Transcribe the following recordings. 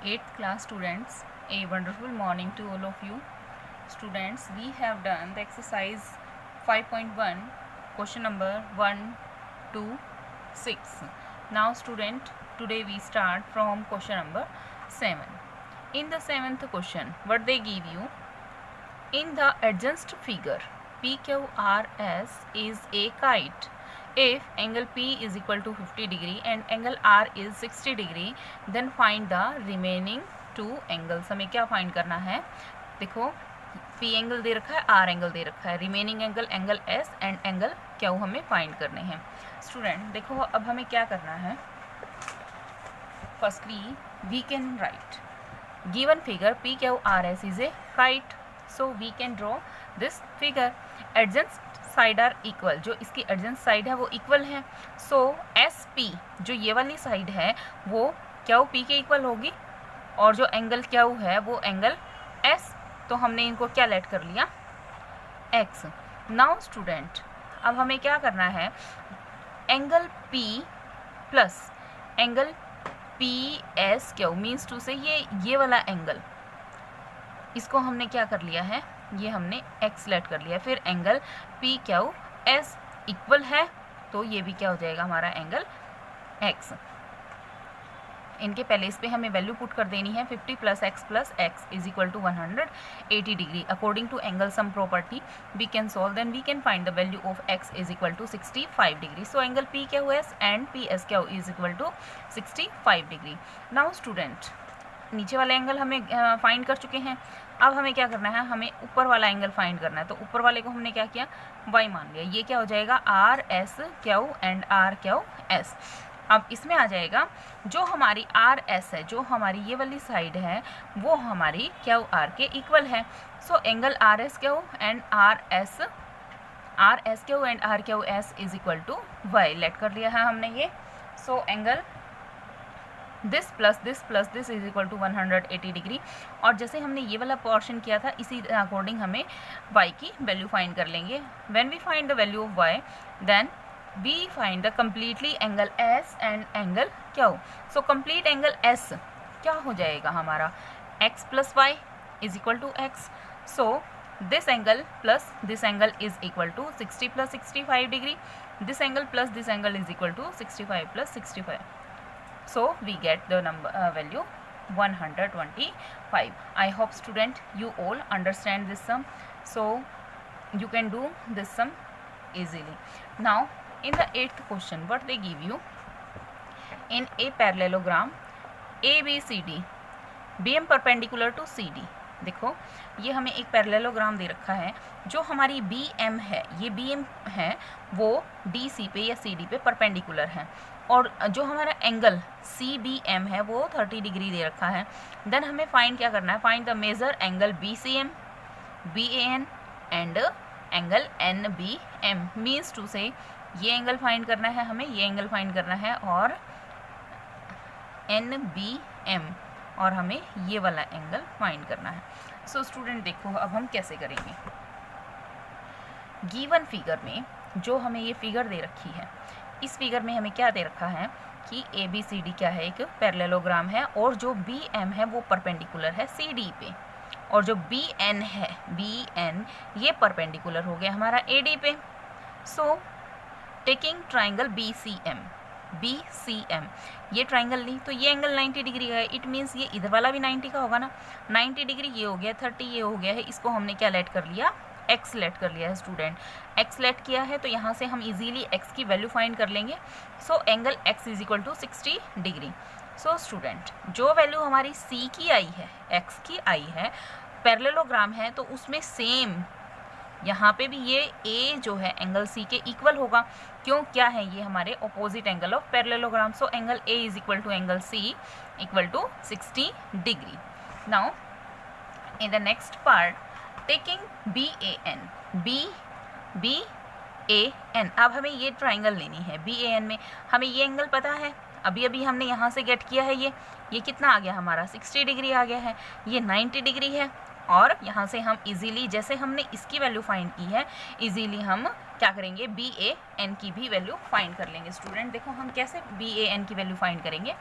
8th class students, a wonderful morning to all of you. Students, we have done the exercise 5.1, question number 1 to 6. Now student, today we start from question number 7. In the 7th question, what they give you? In the adjacent figure, PQRS is a kite. If angle P is equal to 50 degree and angle R is 60 degree, then find the remaining two angles. हमें क्या find करना है? देखो P angle दे रखा है, R angle दे रखा है, remaining angle angle S and angle Q हमें फाइंड करने हैं. स्टूडेंट देखो अब हमें क्या करना है. Firstly we can write given figure PQRS is a kite, so we can draw this figure. Adjacent side are equal, जो इसकी एडजेंट साइड है वो इक्वल है. सो एस पी जो ये वाली साइड है वो क्यू पी के इक्वल होगी और जो एंगल क्यू है वो एंगल एस. तो हमने इनको क्या लेट कर लिया एक्स. नाउ स्टूडेंट अब हमें क्या करना है, angle P plus angle P S Q means to say ये वाला एंगल, इसको हमने क्या कर लिया है, ये हमने एक्स लेट कर लिया. फिर angle P Q S equal है तो ये भी क्या हो जाएगा हमारा एंगल एक्स. इनके पहले इस पे हमें वैल्यू पुट कर देनी है. 50 plus X is equal to 180 degree. According to angle sum property we can solve, then we can find the value of X is equal to 65 degree. So angle P Q S and P S Q is equal to 65 degree. Now student नीचे वाला angle हमें find कर चुके हैं. अब हमें क्या करना है, हमें ऊपर वाला एंगल फाइंड करना है. तो ऊपर वाले को हमने क्या किया, y मान लिया. ये क्या हो जाएगा R S Q and R Q S. अब इसमें आ जाएगा जो हमारी आर एस है, जो हमारी ये वाली साइड है वो हमारी क्यू आर के इक्वल है. So angle R S Q and R S Q and R Q S is equal to Y let कर लिया है हमने ये. So angle this is equal to 180 degree. और जैसे हमने ये वाला पोर्शन किया था इसी अकॉर्डिंग हमें y की वैल्यू फाइंड कर लेंगे. When we find the value of y then we find the completely angle s and angle q. So complete angle s क्या हो जाएगा हमारा, x plus Y is equal to X. So this angle plus this angle is equal to 60 plus 65 degree. This angle plus this angle is equal to 65 plus 65. So we get the number value 125. I hope student you all understand this sum, so you can do this sum easily. Now in the 8th question what they give you, in a parallelogram ABCD BM perpendicular to CD. देखो ये हमें एक parallelogram दे रखा है. जो हमारी BM है, ये BM है वो DC पे या CD पे परपेंडिकुलर है और जो हमारा एंगल CBM है वो 30 डिग्री दे रखा है. देन हमें फाइंड क्या करना है, find the measure angle BCM, BAN and angle NBM. Means to say ये एंगल फाइंड करना है हमें, ये एंगल फाइंड करना है और NBM और हमें ये वाला एंगल फाइंड करना है. सो स्टूडेंट देखो अब हम कैसे करेंगे. गिवन फिगर में जो हमें ये फिगर दे रखी है, इस फिगर में हमें क्या दे रखा है कि ABCD क्या है, एक पैरेललोग्राम है और जो BM है वो परपेंडिकुलर है CD पे और जो BN है, BN ये परपेंडिकुलर हो गया हमारा AD पे. सो टेकिंग ट्राइंगल BCM ये ट्राइंगल ली तो ये एंगल 90 डिग्री का है. इट मीन्स ये इधर वाला भी 90 का होगा ना. 90 डिग्री ये हो गया, 30 ये हो गया है. इसको हमने क्या लेट कर लिया, x लेट कर लिया है. स्टूडेंट x लेट किया है तो यहाँ से हम इजीली x की वैल्यू फाइंड कर लेंगे. So angle x is equal to 60 degree. So student जो वैल्यू हमारी c की आई है, x की आई है, पैरेललोग्राम है तो उसमें सेम यहाँ पे भी ये a जो है एंगल c के इक्वल होगा. क्यों, क्या है ये हमारे opposite angle of parallelogram. So angle a is equal to angle c equal to 60 degree. Now in the next part taking BAN. अब हमें ये ट्राइंगल लेनी है. BAN में हमें ये एंगल पता है, अभी अभी हमने यहाँ से गेट किया है. ये कितना आ गया हमारा 60 डिग्री आ गया है. ये 90 डिग्री है और यहाँ से हम इजीली जैसे हमने इसकी वैल्यू फाइंड की है इजीली हम क्या करेंगे BAN की भी वैल्यू फाइंड कर लेंगे. स्टूडेंट देखो हम कैसे BAN की वैल्यू फाइंड करेंगे.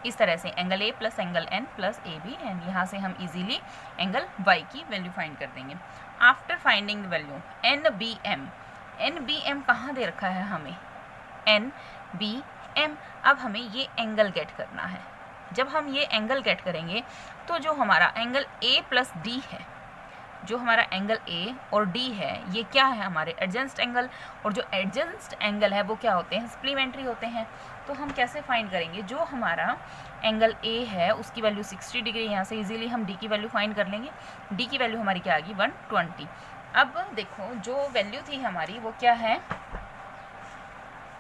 इस तरह से angle A plus angle N plus A B, and यहाँ से हम इजीली एंगल वाई की वैल्यू फाइंड कर देंगे। After finding the value N B M कहाँ दे रखा है हमें, एन बी एम। अब हमें ये एंगल गेट करना है। जब हम ये एंगल गेट करेंगे तो जो हमारा एंगल ए प्लस डी है, जो हमारा एंगल ए और डी है, ये क्या है हमारे एडजेंस्ट एंगल, और जो एडजेंस्ट एंगल है वो क्या होते हैं, सप्लीमेंट्री होते हैं। तो हम कैसे फाइंड करेंगे, जो हमारा एंगल ए है उसकी वैल्यू 60 डिग्री, यहाँ से इजीली हम डी की वैल्यू फाइंड कर लेंगे। डी की वैल्यू हमारी क्या आ गई, 120। अब देखो जो वैल्यू थी हमारी वो क्या है,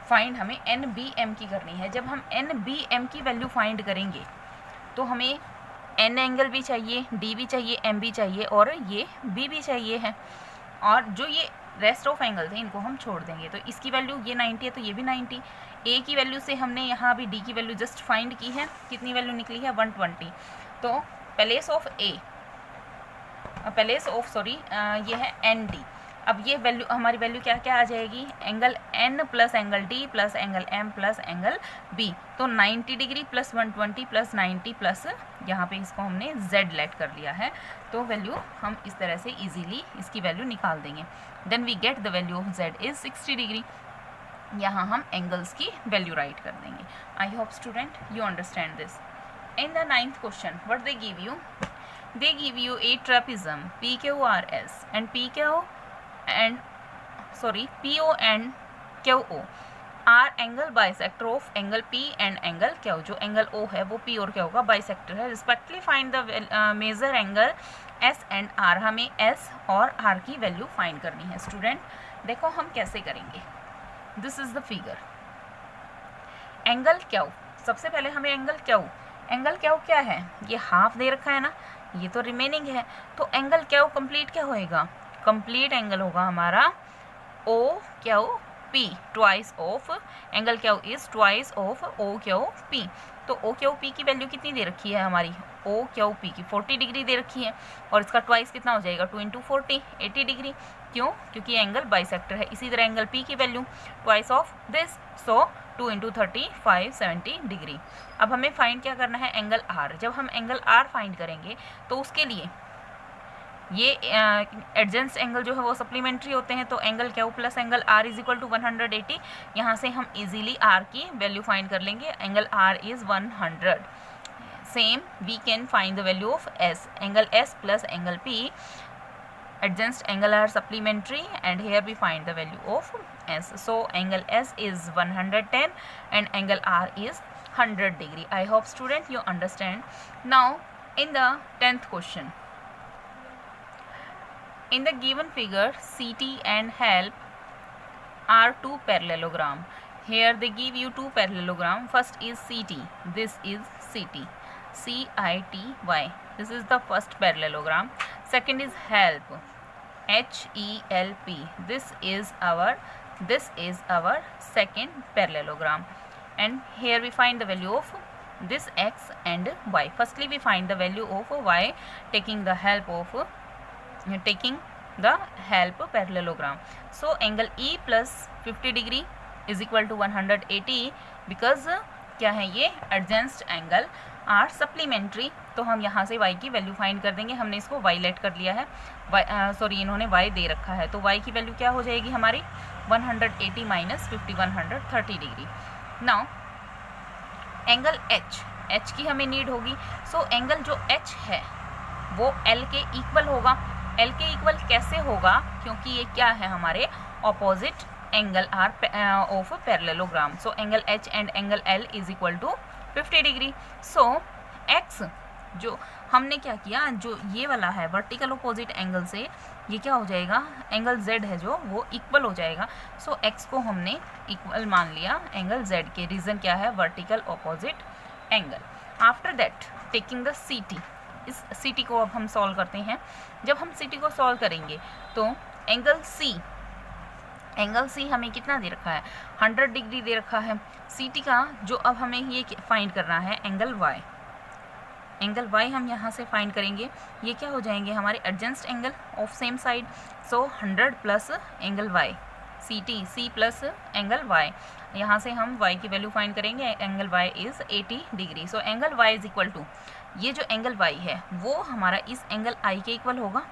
फाइंड हमें एन बी एम की करनी है। जब हम एन बी एम की वैल्यू फाइंड करेंगे तो हमें एन एंगल भी चाहिए, डी भी चाहिए, एम भी चाहिए और ये बी भी चाहिए है। और जो ये रेस्ट ऑफ एंगल थे इनको हम छोड़ देंगे। तो इसकी वैल्यू ये 90 है तो ये भी 90। ए की वैल्यू से हमने यहाँ भी डी की वैल्यू जस्ट फाइंड की है, कितनी वैल्यू निकली है, 120। तो प्लेस ऑफ सॉरी ये है एन डी। अब ये वैल्यू हमारी वैल्यू क्या क्या आ जाएगी, angle N plus angle D plus angle M plus angle B. तो 90 डिग्री प्लस 120 प्लस 90 प्लस यहाँ पे इसको हमने z लेट कर लिया है। तो वैल्यू हम इस तरह से इजीली इसकी वैल्यू निकाल देंगे। Then we get the value of z is 60 degree. यहाँ हम एंगल्स की वैल्यू राइट कर देंगे। I hope student you understand this. In the 9th question what they give you, they give you a trapezium PQRS and PO and QO are angle bisector of angle P and angle Q। जो angle O है वो P और Q का bisector है। Respectively find the measure angle S and R। हमें S और R की value find करनी है। स्टूडेंट देखो हम कैसे करेंगे, this is the figure. Angle Q, सबसे पहले हमें एंगल Q क्या है, ये हाफ दे रखा है ना, ये तो रिमेनिंग है। तो एंगल Q कंप्लीट क्या होएगा, कंप्लीट एंगल होगा हमारा OQP, twice of angle Q is twice of OQP। तो OQP की वैल्यू कितनी दे रखी है हमारी, OQP की 40 डिग्री दे रखी है, और इसका ट्वाइस कितना हो जाएगा, 2 × 40 80 डिग्री। क्यों, क्योंकि एंगल बाइसेक्टर है। इसी तरह एंगल P की value twice of this, so 2 × 30 570 degree. अब हमें फाइंड क्या करना है, एंगल R। जब हम एंगल R फाइंड करेंगे तो उसके लिए ये एडजेंस एंगल जो है वो सप्लीमेंट्री होते हैं। तो angle Q plus angle R is equal to 180। यहाँ से हम इजीली R की वैल्यू फाइंड कर लेंगे। Angle R is 100। Same we can find the value of S। Angle S plus angle P, adjacent angle are supplementary, and here we find the value of S. So angle S is 110 and angle R is 100 degree. I hope student you understand. Now in the 10th question, in the given figure CT and HELP are two parallelogram. Here they give you two parallelogram. First is CT, this is CT, CITY, this is the first parallelogram. Second is HELP, HELP, this is our second parallelogram. And here we find the value of this X and Y. Firstly we find the value of Y taking the help parallelogram. So angle E plus 50 degree is equal to 180 because क्या है ये एडजेंस्ट angle are supplementary. तो हम यहाँ से y की value find कर देंगे। हमने इसको y लेट कर लिया है, सॉरी इन्होंने y दे रखा है। तो y की वैल्यू क्या हो जाएगी हमारी 180 minus 50 130 degree. Now angle h की हमें नीड होगी। सो एंगल जो h है वो L के इक्वल होगा। L के इक्वल कैसे होगा, क्योंकि ये क्या है हमारे opposite angle R of parallelogram. So angle H and angle L is equal to 50 degree. So X जो हमने क्या किया, जो ये वाला है वर्टिकल अपोजिट एंगल से ये क्या हो जाएगा, एंगल Z है जो वो इक्वल हो जाएगा। सो X को हमने इक्वल मान लिया एंगल Z के। रीज़न क्या है, vertical opposite angle. After that taking the CT, इस CT को अब हम सॉल्व करते हैं। जब हम CT को सॉल्व करेंगे तो एंगल C हमें कितना दे रखा है, 100 डिग्री दे रखा है। CT का जो अब हमें ये फाइंड करना है एंगल Y हम यहाँ से फाइंड करेंगे। ये क्या हो जाएंगे हमारे adjacent angle of same side. So 100 plus angle Y C T, C plus angle Y, यहाँ से हम y की वैल्यू फाइंड करेंगे, angle y is 80 degree. So angle y is equal to, ये जो एंगल y है वो हमारा इस एंगल I के इक्वल होगा।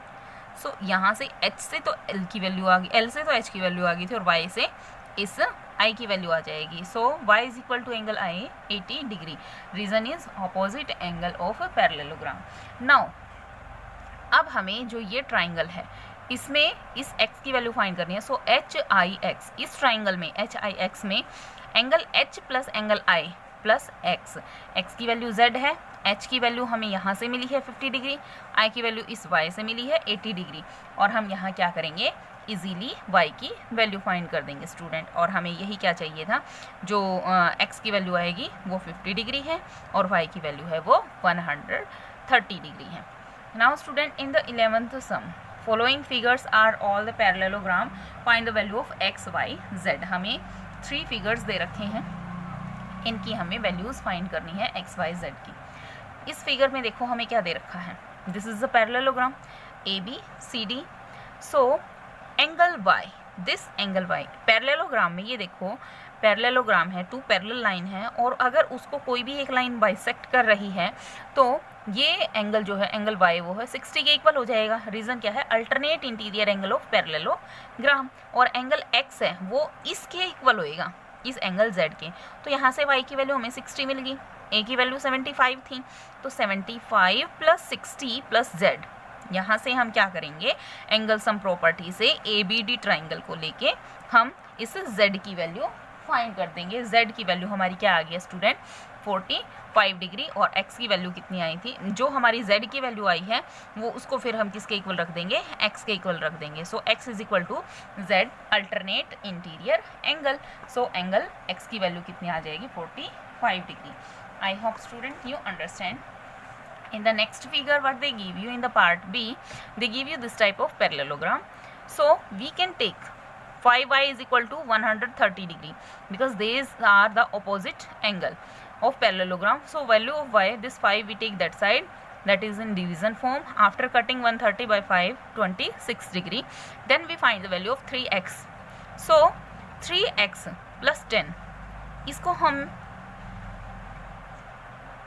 सो यहाँ से h से तो l की वैल्यू आ गई, l से तो h की वैल्यू आ गई थी, और y से इस I की वैल्यू आ जाएगी। So y is equal to angle I 80 degree. Reason is opposite angle of parallelogram. Now अब हमें जो ये ट्राइंगल है इसमें इस x की वैल्यू फाइंड करनी है। सो एच आई एक्स, इस ट्राइंगल में एच आई एक्स में angle h plus angle I plus x, x की वैल्यू z है, h की वैल्यू हमें यहाँ से मिली है 50 डिग्री, I की वैल्यू इस y से मिली है 80 डिग्री, और हम यहाँ क्या करेंगे, इजीली y की वैल्यू फाइंड कर देंगे स्टूडेंट। और हमें यही क्या चाहिए था, जो x की वैल्यू आएगी वो 50 डिग्री है और y की वैल्यू है वो 130 डिग्री है। Now student, in the 11th sum following figures are all the parallelogram, find the value of x, y, z। हमें 3 फिगर्स दे रखे हैं, इनकी हमें वैल्यूज़ फाइंड करनी है x, y, z की। इस फिगर में देखो हमें क्या दे रखा है, this is the parallelogram A B C D. So angle y, this angle y, parallelogram में ये देखो पैरेललोग्राम है, 2 पैरेलल लाइन है, और अगर उसको कोई भी एक लाइन बाइसेक्ट कर रही है तो ये एंगल जो है एंगल y वो है 60 के इक्वल हो जाएगा। रीज़न क्या है, alternate interior angle of parallelogram, और एंगल x है वो इसके इक्वल होएगा, इस एंगल z के। तो यहाँ से y की वैल्यू हमें 60 मिल गई, a की वैल्यू 75 थी, तो 75 प्लस 60 प्लस z, यहाँ से हम क्या करेंगे, एंगल सम प्रॉपर्टी से ए बी डी ट्राइंगल को लेके हम इस z की वैल्यू फाइंड कर देंगे। z की वैल्यू हमारी क्या आ गई स्टूडेंट, 45 डिग्री, और x की वैल्यू कितनी आई थी, जो हमारी z की वैल्यू आई है वो उसको फिर हम किसके इक्वल रख देंगे, x के इक्वल रख देंगे। So x is equal to z alternate interior angle. So angle x की वैल्यू कितनी आ जाएगी, 45 degree. I hope student you understand. In the next figure, what they give you in the part B, they give you this type of parallelogram. So we can take 5y is equal to 130 degree because these are the opposite angle of parallelogram. So value of y, this 5 we take that side, that is in division form. After cutting 130 by 5, 26 degree. Then we find the value of 3x. So 3x plus 10, इसको हम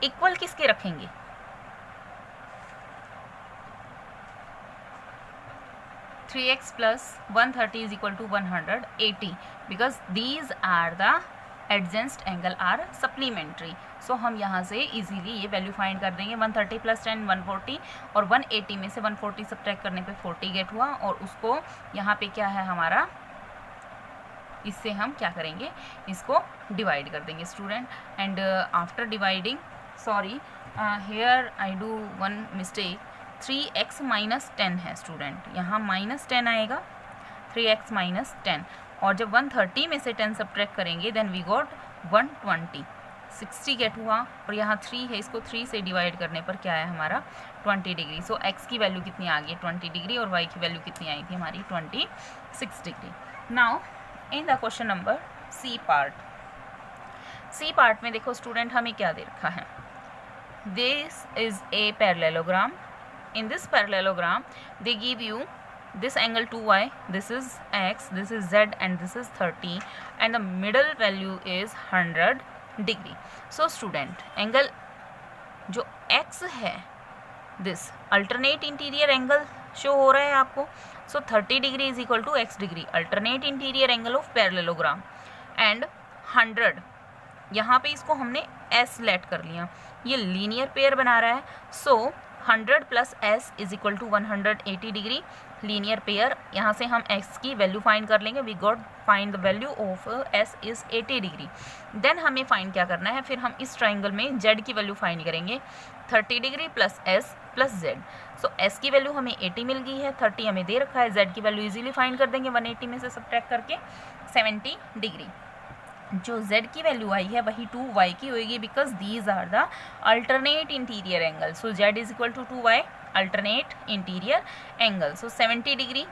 equal किसके रखेंगे, three x plus 130 is equal to 180 because these are the adjacent angle are supplementary. सो हम यहाँ से easily ये value find कर देंगे, 130 प्लस 10 140, और 180 में से 140 सब्ट्रैक्ट करने पे 40 गेट हुआ, और उसको यहाँ पे क्या है हमारा, इससे हम क्या करेंगे, इसको डिवाइड कर देंगे student. And after dividing, sorry here I do one mistake, 3x minus 10 है स्टूडेंट, यहाँ माइनस 10 आएगा, 3x माइनस 10, और जब 130 में से 10 सब्ट्रैक्ट करेंगे देन वी गॉट 120, 60 गेट हुआ, और यहाँ 3 है, इसको 3 से डिवाइड करने पर क्या है हमारा 20 डिग्री। सो x की वैल्यू कितनी आ गई 20 डिग्री, और y की वैल्यू कितनी आई थी हमारी 26 degree. Now in the question number C part, C part में देखो स्टूडेंट हमें क्या दे रखा है, this is a parallelogram. In this parallelogram they give you this angle 2y, this is x, this is z, and this is 30, and the middle value is 100 degree. So student, angle जो x है, this alternate interior angle show हो रहा है आपको। So 30 degree is equal to x degree, alternate interior angle of parallelogram, and 100 यहाँ पे इसको हमने s लेट कर लिया, ये लीनियर पेयर बना रहा है। So 100 plus s is equal to 180 degree, linear pair. यहाँ से हम x की वैल्यू फाइंड कर लेंगे, we got find the value of s is 80 degree. Then हमें फाइंड क्या करना है, फिर हम इस ट्राइंगल में z की वैल्यू फाइंड करेंगे, 30 degree plus s plus z। सो s की वैल्यू हमें 80 मिल गई है, 30 हमें दे रखा है, z की वैल्यू इजीली फाइंड कर देंगे, 180 में से सब्ट्रैक्ट करके 70 डिग्री। जो z की वैल्यू आई है वही 2y की होगी, because these are the alternate interior angle. So z is equal to 2y alternate interior angle. So 70 degree,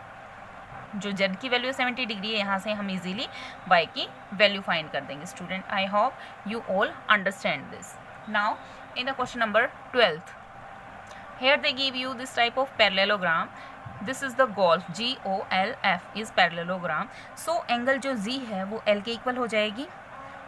जो z की वैल्यू 70 डिग्री है, यहाँ से हम इजीली y की वैल्यू फाइंड कर देंगे student. I hope you all understand this. Now in the question number 12, here they give you this type of parallelogram, this is the golf, GOLF is parallelogram. So angle जो Z है वो L के equal हो जाएगी।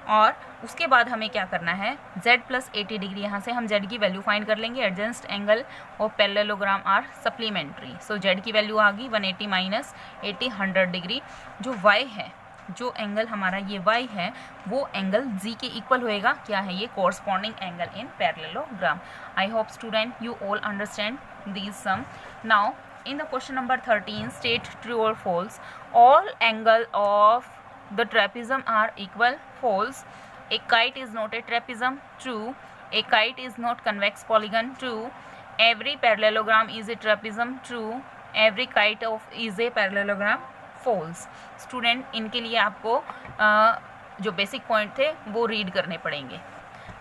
और उसके बाद हमें क्या करना है, Z + 80 डिग्री, यहाँ से हम Z की वैल्यू फाइंड कर लेंगे। एडजेंस्ट एंगल और parallelogram are supplementary. So Z की वैल्यू आ गई 180 - 80 100 डिग्री। जो Y है, जो एंगल हमारा ये Y है, वो एंगल Z के इक्वल होएगा। क्या है ये, corresponding angle in parallelogram. I hope student you all understand this sum. Now in the question number 13, state true or false. All angle of the trapezium are equal. False. A kite is not a trapezium. True. A kite is not convex polygon. True. Every parallelogram is a trapezium. True. Every kite is a parallelogram. False. Student, इनके लिए आपको जो basic point थे वो read करने पड़ेंगे.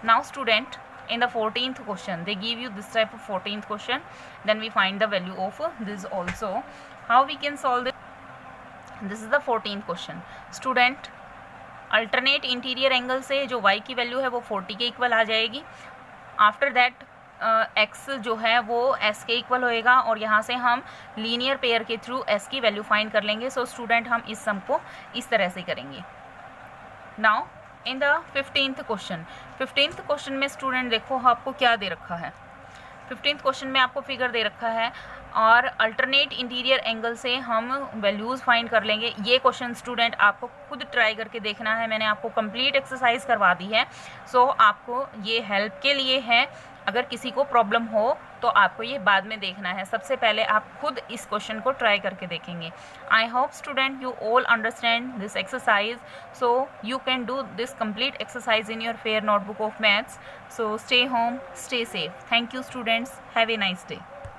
Now student, in the 14th question they give you this type of 14th question, then we find the value of this also. How we can solve this? This is the 14th question. Student, alternate interior angle से जो y की value है वो 40 के equal आ जाएगी. After that x जो है वो s के इक्वल होएगा और यहाँ से हम लीनियर पेयर के थ्रू s की वैल्यू फाइंड कर लेंगे. सो स्टूडेंट, हम इस सम को इस तरह से करेंगे. Now in the 15th question, 15th question में स्टूडेंट देखो आपको क्या दे रखा है. 15th क्वेश्चन में आपको फिगर दे रखा है और अल्टरनेट इंटीरियर एंगल से हम वैल्यूज़ फाइंड कर लेंगे. ये क्वेश्चन स्टूडेंट आपको खुद ट्राई करके देखना है. मैंने आपको कंप्लीट एक्सरसाइज करवा दी है. सो आपको ये हेल्प के लिए है. अगर किसी को प्रॉब्लम हो तो आपको ये बाद में देखना है. सबसे पहले आप खुद इस क्वेश्चन को ट्राई करके देखेंगे. आई hope student you all understand this exercise. So you can do this complete exercise in your fair notebook of maths. So stay home, stay safe. Thank you students. Have a nice day.